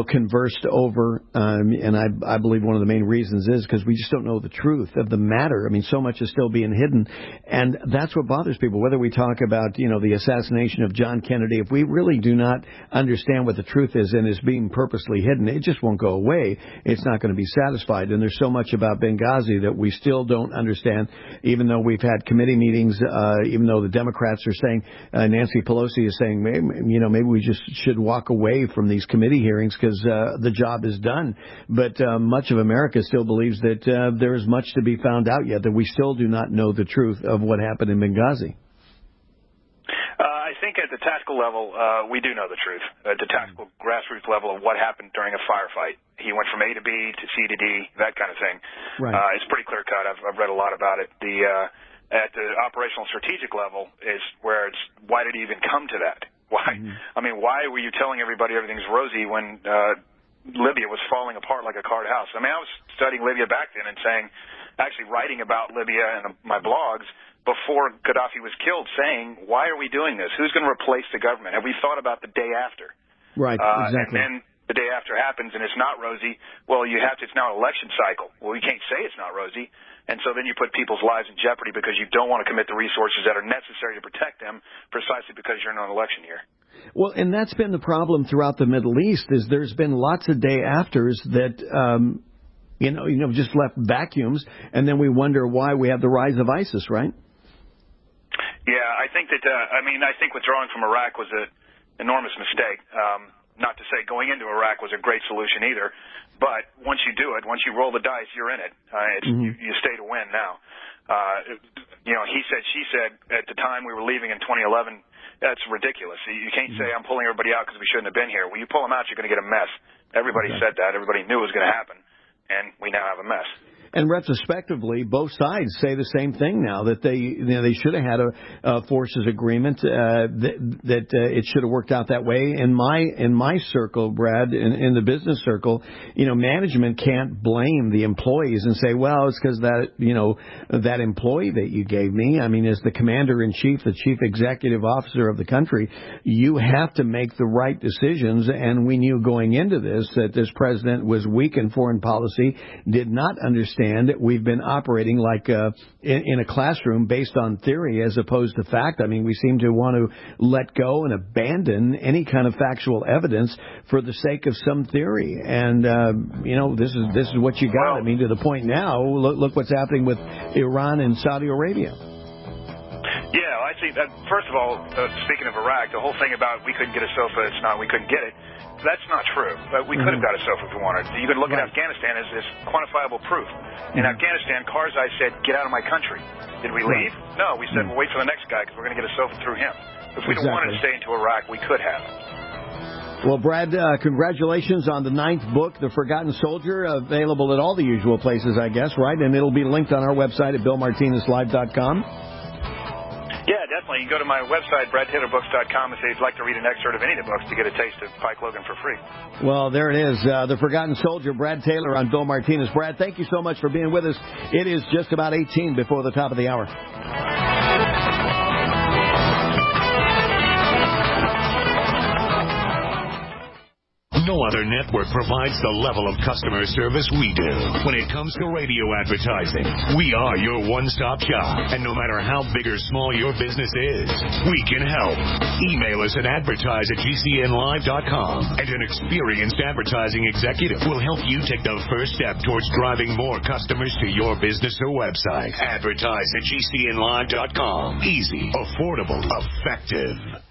conversed over, and I believe one of the main reasons is because we just don't know the truth of the matter. I mean, so much is still being hidden, and that's what bothers people. Whether we talk about, the assassination of John Kennedy, if we really do not understand what the truth is and is being purposely hidden, it just won't go away. It's not going to be satisfied, and there's so much about Benghazi that we still don't understand, even though we've had committee meetings, even though the Democrats are saying, Nancy Pelosi is saying, maybe we just should walk away from these committee hearings because the job is done. But much of America still believes that there is much to be found out yet, that we still do not know the truth of what happened in Benghazi. I think at the tactical level, we do know the truth. At the tactical grassroots level of what happened during a firefight. He went from A to B to C to D, that kind of thing. Right. It's pretty clear cut. I've read a lot about it. At the operational strategic level is where it's, why did he even come to that? Why? I mean, why were you telling everybody everything's rosy when Libya was falling apart like a card house? I mean, I was studying Libya back then and actually writing about Libya in my blogs before Gaddafi was killed, saying, why are we doing this? Who's going to replace the government? Have we thought about the day after? Right, exactly. And then the day after happens and it's not rosy. Well, it's now an election cycle. Well, you can't say it's not rosy. And so then you put people's lives in jeopardy because you don't want to commit the resources that are necessary to protect them precisely because you're in an election year. Well, and that's been the problem throughout the Middle East is there's been lots of day afters that just left vacuums, and then we wonder why we have the rise of ISIS, right? Yeah, I think that, I think withdrawing from Iraq was an enormous mistake. Not to say going into Iraq was a great solution either, but once you do it, once you roll the dice, you're in it. You stay to win now. He said, she said, at the time we were leaving in 2011, that's ridiculous. You can't say I'm pulling everybody out because we shouldn't have been here. When you pull them out, you're going to get a mess. Everybody said that. Everybody knew it was going to happen, and we now have a mess. And retrospectively, both sides say the same thing now, that they should have had a forces agreement, that it should have worked out that way. In my circle, Brad, in the business circle, management can't blame the employees and say, well, it's because that employee that you gave me. I mean, as the commander-in-chief, the chief executive officer of the country, you have to make the right decisions. And we knew going into this that this president was weak in foreign policy, did not understand. We've been operating like in a classroom based on theory as opposed to fact. I mean, we seem to want to let go and abandon any kind of factual evidence for the sake of some theory. And this is what you got. I mean, to the point now, look what's happening with Iran and Saudi Arabia. Yeah, I see that. First of all, speaking of Iraq, the whole thing about we couldn't get a sofa, we couldn't get it. That's not true. We could have got a sofa if we wanted. You could look at Afghanistan as quantifiable proof. In Afghanistan, Karzai said, get out of my country. Did we leave? No, we said, we'll wait for the next guy because we're going to get a sofa through him. If we wanted to stay into Iraq, we could have. Well, Brad, congratulations on the 9th book, The Forgotten Soldier, available at all the usual places, I guess, right? And it'll be linked on our website at BillMartinezLive.com. Yeah, definitely. You can go to my website, BradTaylorBooks.com, if you'd like to read an excerpt of any of the books to get a taste of Pike Logan for free. Well, there it is. The Forgotten Soldier, Brad Taylor on Bill Martinez. Brad, thank you so much for being with us. It is just about 18 before the top of the hour. No other network provides the level of customer service we do. When it comes to radio advertising, we are your one-stop shop. And no matter how big or small your business is, we can help. Email us at advertise@gcnlive.com, and an experienced advertising executive will help you take the first step towards driving more customers to your business or website. Advertise@gcnlive.com. Easy, affordable, effective.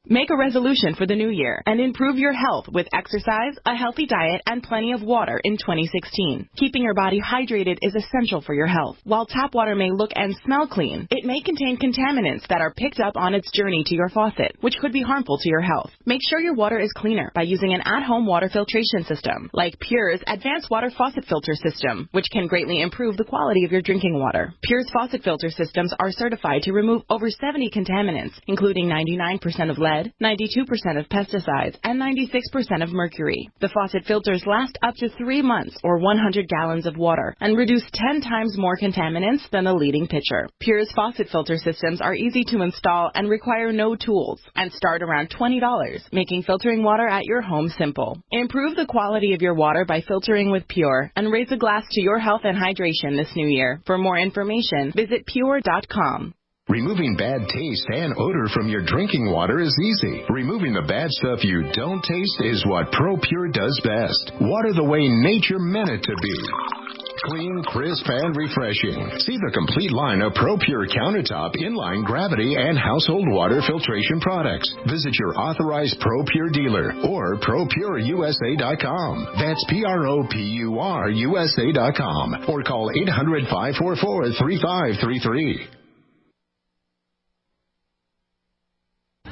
Make a resolution for the new year and improve your health with exercise, a healthy diet, and plenty of water in 2016. Keeping your body hydrated is essential for your health. While tap water may look and smell clean, it may contain contaminants that are picked up on its journey to your faucet, which could be harmful to your health. Make sure your water is cleaner by using an at-home water filtration system, like Pure's Advanced Water Faucet Filter System, which can greatly improve the quality of your drinking water. Pure's faucet filter systems are certified to remove over 70 contaminants, including 99% of lead, 92% of pesticides, and 96% of mercury. The faucet filters last up to 3 months or 100 gallons of water and reduce 10 times more contaminants than the leading pitcher. Pure's faucet filter systems are easy to install and require no tools and start around $20, making filtering water at your home simple. Improve the quality of your water by filtering with Pure and raise a glass to your health and hydration this new year. For more information, visit pure.com. Removing bad taste and odor from your drinking water is easy. Removing the bad stuff you don't taste is what ProPure does best. Water the way nature meant it to be. Clean, crisp, and refreshing. See the complete line of ProPure countertop, inline, gravity, and household water filtration products. Visit your authorized ProPure dealer or ProPureUSA.com. That's ProPureUSA.com. Or call 800-544-3533.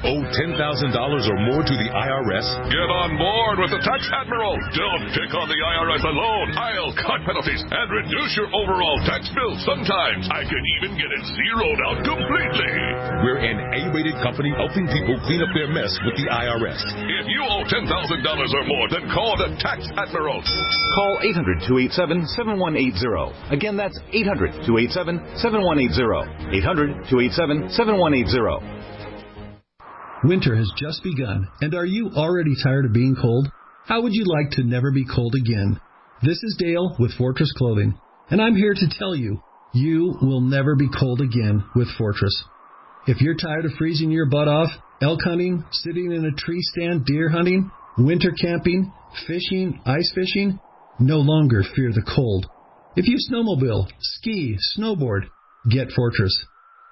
Owe $10,000 or more to the IRS? Get on board with the Tax Admiral. Don't pick on the IRS alone. I'll cut penalties and reduce your overall tax bill. Sometimes I can even get it zeroed out completely. We're an A-rated company helping people clean up their mess with the IRS. If you owe $10,000 or more, then call the Tax Admiral. Call 800-287-7180. Again, that's 800-287-7180. 800-287-7180. Winter has just begun, and are you already tired of being cold? How would you like to never be cold again? This is Dale with Fortress Clothing, and I'm here to tell you, you will never be cold again with Fortress. If you're tired of freezing your butt off, elk hunting, sitting in a tree stand, deer hunting, winter camping, fishing, ice fishing, no longer fear the cold. If you snowmobile, ski, snowboard, get Fortress.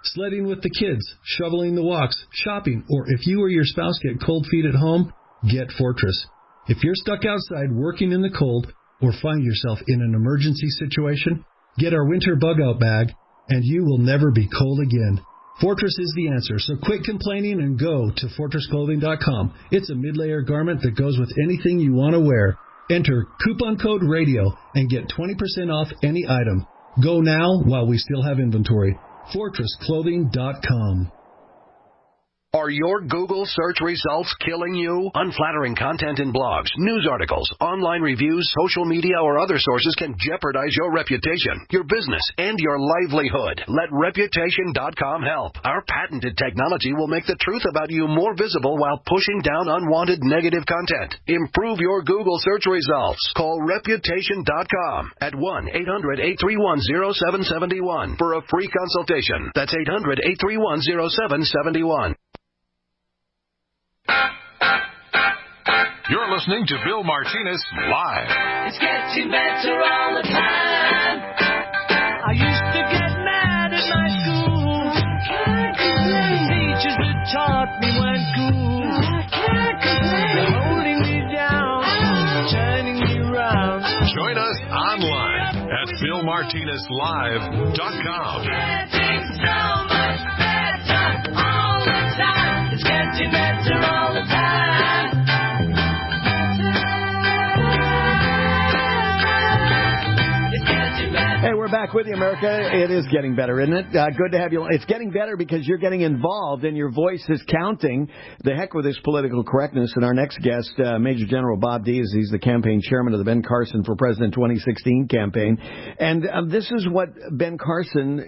Sledding with the kids, shoveling the walks, shopping, or if you or your spouse get cold feet at home, get Fortress. If you're stuck outside working in the cold or find yourself in an emergency situation, get our winter bug-out bag, and you will never be cold again. Fortress is the answer, so quit complaining and go to FortressClothing.com. It's a mid-layer garment that goes with anything you want to wear. Enter coupon code RADIO and get 20% off any item. Go now while we still have inventory. FortressClothing.com. Are your Google search results killing you? Unflattering content in blogs, news articles, online reviews, social media, or other sources can jeopardize your reputation, your business, and your livelihood. Let Reputation.com help. Our patented technology will make the truth about you more visible while pushing down unwanted negative content. Improve your Google search results. Call Reputation.com at 1-800-831-0771 for a free consultation. That's 800-831-0771. You're listening to Bill Martinez Live. It's getting better all the time. I used to get mad at my school. The teachers that taught me weren't cool. They're holding me down, turning me around. Join us online at BillMartinezLive.com. Getting so much better all the time. It's getting better all the time. Hey, we're back with you, America. It is getting better, isn't it? Good to have you. It's getting better because you're getting involved and your voice is counting. The heck with this political correctness. And our next guest, Major General Bob Dees, he's the campaign chairman of the Ben Carson for President 2016 campaign. And this is what Ben Carson,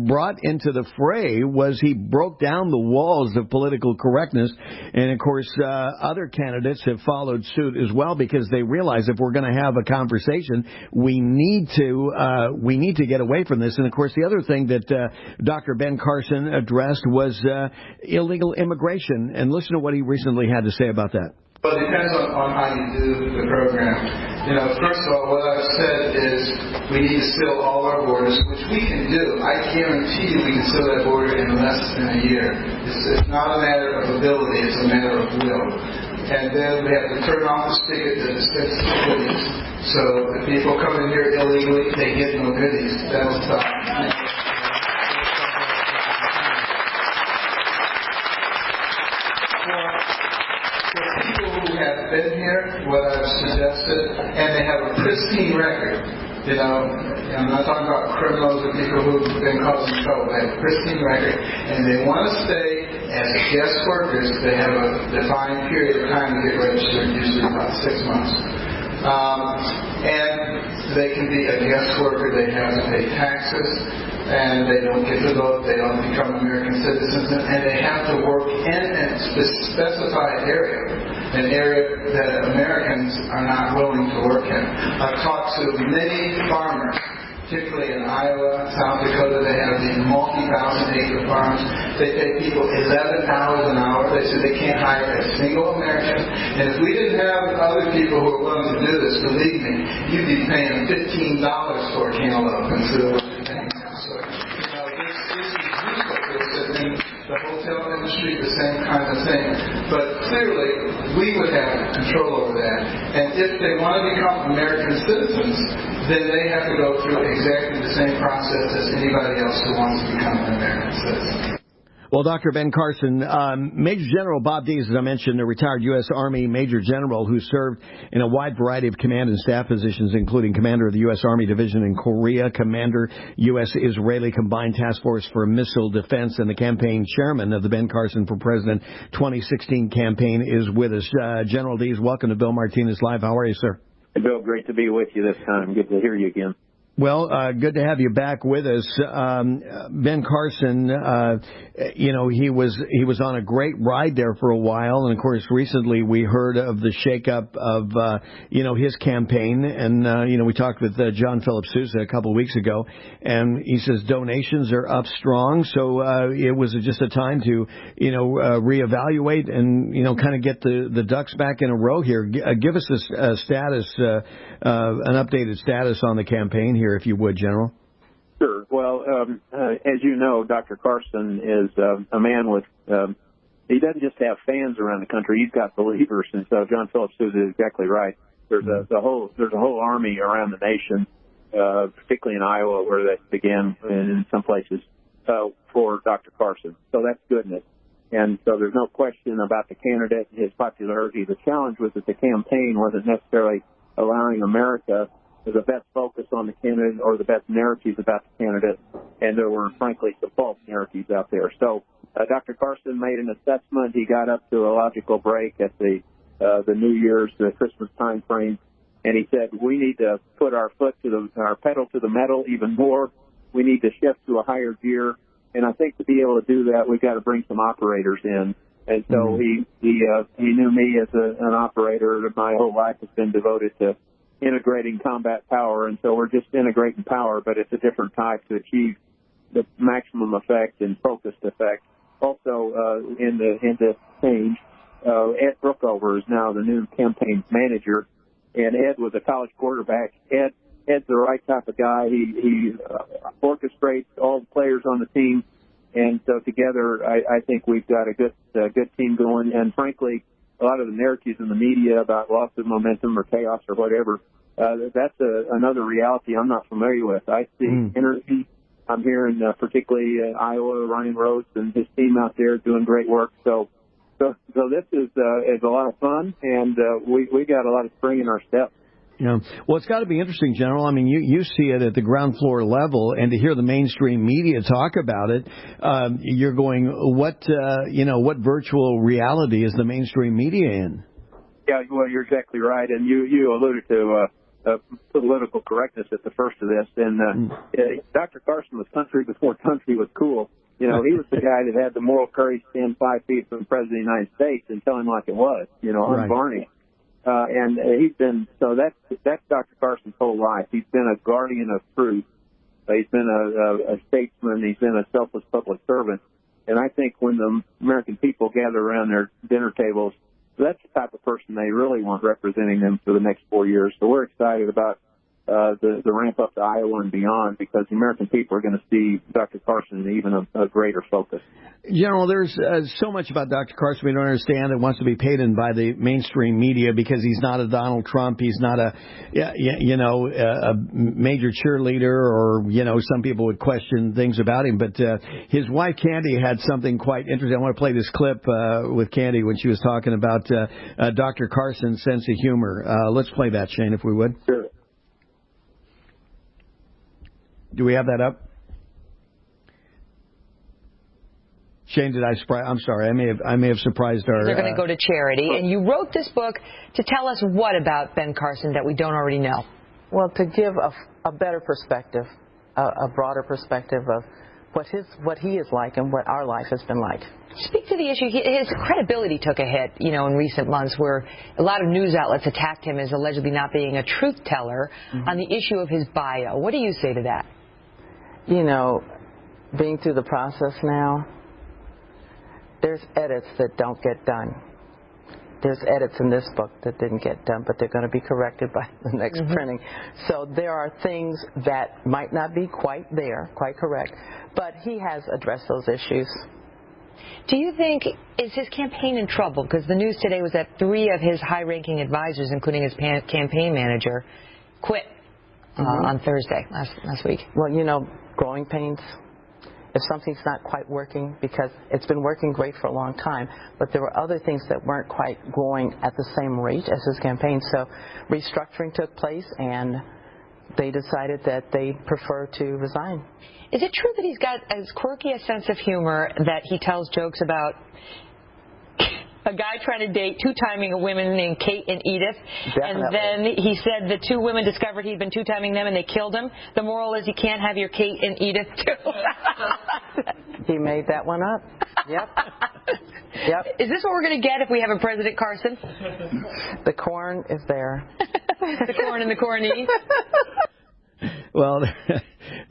brought into the fray was he broke down the walls of political correctness. And, of course, other candidates have followed suit as well because they realize if we're going to have a conversation, we need to get away from this. And, of course, the other thing that Dr. Ben Carson addressed was illegal immigration. And listen to what he recently had to say about that. Well, it depends on how you do the program. First of all, what I've said is we need to seal all our borders, which we can do. I guarantee you we can seal that border in less than a year. It's not a matter of ability, it's a matter of will. And then we have to turn off the spigot that dispenses the goodies. So if people come in here illegally, they get no goodies. That'll stop. For people who have been here, what I've suggested, and they have a pristine record, I'm not talking about criminals or people who've been causing trouble. They have a pristine record, and they want to stay as guest workers. They have a defined period of time to get registered, usually about 6 months. And they can be a guest worker. They have to pay taxes, and they don't get to vote. They don't become American citizens, and they have to work in a specified area, an area that Americans are not willing to work in. I've talked to many farmers particularly in Iowa, South Dakota. They have these multi-thousand-acre farms. They pay people $11 an hour. They said they can't hire a single American. And if we didn't have other people who are willing to do this, believe me, you'd be paying $15 for a cantaloupe instead of what you're paying now. So, this is useful. In the hotel industry, the same kind of thing. But clearly, we would have control over that. And if they want to become American citizens, then they have to go through exactly the same process as anybody else who wants to become an American citizen. Well, Dr. Ben Carson, Major General Bob Dees, as I mentioned, a retired U.S. Army Major General who served in a wide variety of command and staff positions, including Commander of the U.S. Army Division in Korea, Commander, U.S.-Israeli Combined Task Force for Missile Defense, and the campaign chairman of the Ben Carson for President 2016 campaign is with us. General Dees, welcome to Bill Martinez Live. How are you, sir? Hey, Bill, great to be with you this time. Good to hear you again. Well, good to have you back with us. Ben Carson, he was on a great ride there for a while. And of course, recently we heard of the shakeup of, his campaign. And, we talked with John Philip Sousa a couple of weeks ago, and he says donations are up strong. So, it was just a time to, reevaluate and, kind of get the ducks back in a row here. Give us a status, an updated status on the campaign here, if you would, General. Sure. Well, as you know, Dr. Carson is a man with, he doesn't just have fans around the country, he's got believers. And so John Philip Sousa is exactly right. There's a whole army around the nation, particularly in Iowa where that began, and in some places, for Dr. Carson. So that's goodness. And so there's no question about the candidate and his popularity. The challenge was that the campaign wasn't necessarily allowing America the best focus on the candidate or the best narratives about the candidate, and there were, frankly, some false narratives out there. So Dr. Carson made an assessment. He got up to a logical break at the New Year's, the Christmas time frame, and he said, we need to put our pedal to the metal even more. We need to shift to a higher gear, and I think to be able to do that, we've got to bring some operators in. And so he knew me as an operator. My whole life has been devoted to integrating combat power, and so we're just integrating power, but it's a different type to achieve the maximum effect and focused effect. Also, in the change, Ed Brookover is now the new campaign manager, and Ed was a college quarterback. Ed's the right type of guy. He orchestrates all the players on the team, and so together, I think we've got a good team going. And frankly, a lot of the narratives in the media about loss of momentum or chaos or whatever, that's another reality I'm not familiar with. I see energy. I'm hearing particularly Iowa, Ryan Rhodes and his team out there doing great work. So this is a lot of fun, and we got a lot of spring in our step. Yeah. Well, it's got to be interesting, General. I mean, you see it at the ground floor level, and to hear the mainstream media talk about it, you're going, what virtual reality is the mainstream media in? Yeah, well, you're exactly right, and you alluded to political correctness at the first of this, and Dr. Carson was country before country was cool. He was the guy that had the moral courage to stand 5 feet from the President of the United States and tell him like it was, unvarnished. And he's been, so that's Dr. Carson's whole life. He's been a guardian of truth. He's been a statesman. He's been a selfless public servant. And I think when the American people gather around their dinner tables, that's the type of person they really want representing them for the next 4 years. So we're excited about the ramp up to Iowa and beyond, because the American people are going to see Dr. Carson in even a greater focus. General, there's so much about Dr. Carson we don't understand that wants to be paid in by the mainstream media, because he's not a Donald Trump. He's not a major cheerleader, or, some people would question things about him. But his wife, Candy, had something quite interesting. I want to play this clip with Candy when she was talking about Dr. Carson's sense of humor. Let's play that, Shane, if we would. Sure. Do we have that up? Shane, did I surprise? I'm sorry, I may have surprised our. They're going to go to charity, and you wrote this book to tell us what about Ben Carson that we don't already know. Well, to give a better perspective, a broader perspective of what he is like and what our life has been like. Speak to the issue. His credibility took a hit, in recent months, where a lot of news outlets attacked him as allegedly not being a truth teller on the issue of his bio. What do you say to that? Being through the process now, there's edits that don't get done. There's edits in this book that didn't get done, but they're going to be corrected by the next printing. So there are things that might not be quite correct, but he has addressed those issues. Do you think, is his campaign in trouble? Because the news today was that 3 of his high-ranking advisors, including his campaign manager, quit on Thursday last week. Well, growing pains. If something's not quite working, because it's been working great for a long time, but there were other things that weren't quite growing at the same rate as his campaign. So restructuring took place, and they decided that they prefer to resign. Is it true that he's got as quirky a sense of humor that he tells jokes about a guy trying to date 2-timing a woman named Kate and Edith, and then he said the 2 women discovered he'd been 2-timing them and they killed him? The moral is you can't have your Kate and Edith too. He made that one up. Yep. Is this what we're going to get if we have a President Carson? The corn is there. The corn and the corny. Well,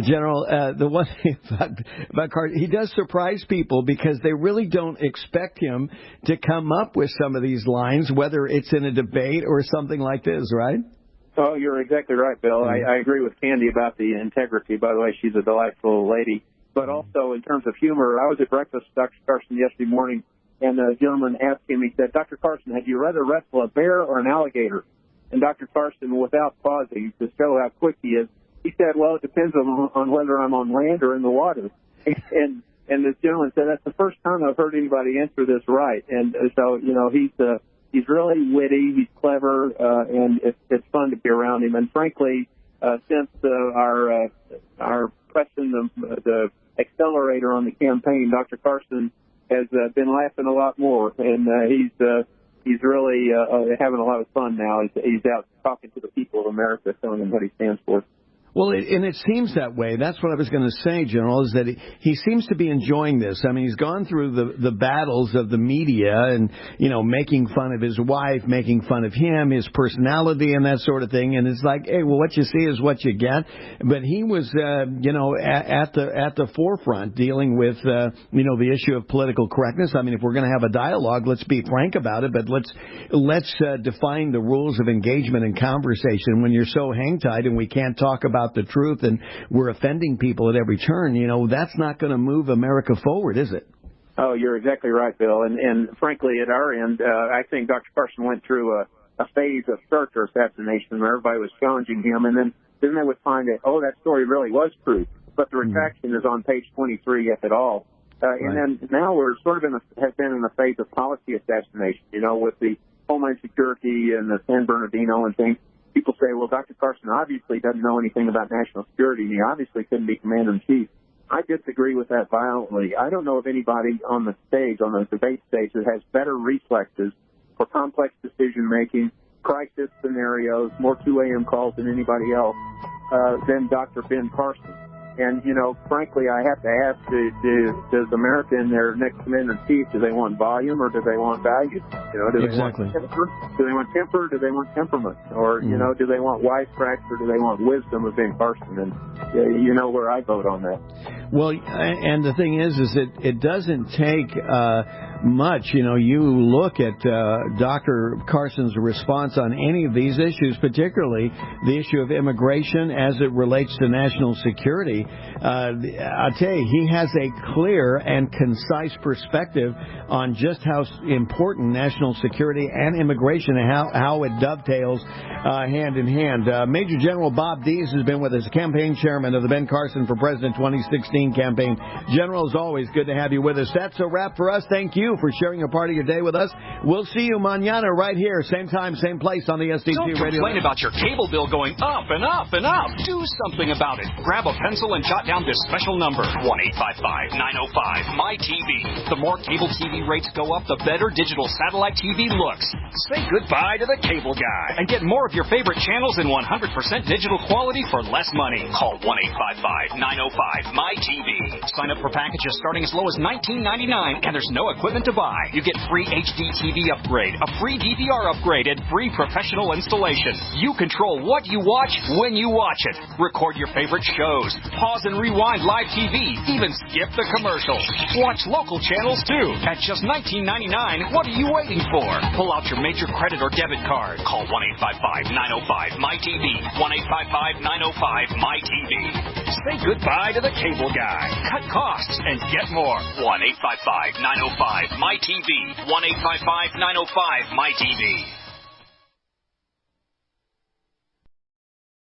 General, the one thing about Carson, he does surprise people because they really don't expect him to come up with some of these lines, whether it's in a debate or something like this, right? Oh, you're exactly right, Bill. I agree with Candy about the integrity. By the way, she's a delightful lady. But also in terms of humor, I was at breakfast with Dr. Carson yesterday morning, and a gentleman asked him, he said, Dr. Carson, had you rather wrestle a bear or an alligator? And Dr. Carson, without pausing, to show how quick he is, he said, well, it depends on whether I'm on land or in the water. And this gentleman said, that's the first time I've heard anybody answer this right. And so, he's really witty, he's clever, and it's fun to be around him. And frankly, since our pressing the accelerator on the campaign, Dr. Carson has been laughing a lot more, and he's really having a lot of fun now. He's out talking to the people of America, telling them what he stands for. Well, and it seems that way. That's what I was going to say, General, is that he seems to be enjoying this. I mean, he's gone through the battles of the media and, making fun of his wife, making fun of him, his personality and that sort of thing. And it's like, hey, well, what you see is what you get. But he was, at the forefront dealing with, the issue of political correctness. I mean, if we're going to have a dialogue, let's be frank about it. But let's define the rules of engagement and conversation. When you're so hang-tied and we can't talk about the truth and we're offending people at every turn, that's not going to move America forward, is it? Oh, you're exactly right, Bill. And frankly, at our end, I think Dr. Carson went through a phase of character assassination where everybody was challenging him, and then they would find that, that story really was true. But the retraction is on page 23, if at all. And then now we're sort of have been in a phase of policy assassination, with the Homeland Security and the San Bernardino and things. People say, well, Dr. Carson obviously doesn't know anything about national security, and he obviously couldn't be commander-in-chief. I disagree with that violently. I don't know of anybody on the debate stage, that has better reflexes for complex decision-making, crisis scenarios, more 2 a.m. calls than anybody else, than Dr. Ben Carson. And, frankly, I have to ask, does America in their next commander-in-chief, do they want volume or do they want value? Do they want temper? Do they want temper? Do they want temperament? Or, do they want wisecracks or do they want wisdom of Ben Carson? And you know where I vote on that. Well, and the thing is it doesn't take much. You look at Dr. Carson's response on any of these issues, particularly the issue of immigration as it relates to national security. I'll tell you, he has a clear and concise perspective on just how important national security and immigration and how it dovetails hand in hand. Major General Bob Dees has been with us, campaign chairman of the Ben Carson for President 2016 campaign. General, as always, good to have you with us. That's a wrap for us. Thank you. you for sharing a part of your day with us. We'll see you mañana right here, same time, same place on the SDT Don't Radio. Don't complain about your cable bill going up and up and up. Do something about it. Grab a pencil and jot down this special number, 1-855-905-MY-TV. The more cable TV rates go up, the better digital satellite TV looks. Say goodbye to the cable guy and get more of your favorite channels in 100% digital quality for less money. Call 1-855-905-MY-TV. Sign up for packages starting as low as $19.99, and there's no equipment to buy. You get free HD TV upgrade, a free DVR upgrade, and free professional installation. You control what you watch when you watch it. Record your favorite shows. Pause and rewind live TV. Even skip the commercials. Watch local channels too. At just $19.99, what are you waiting for? Pull out your major credit or debit card. Call 1-855-905-MY-TV. 1-855-905-MY-TV. Say goodbye to the cable guy. Cut costs and get more. 1-855-905-MY-TV. 1-855-905-MY-TV.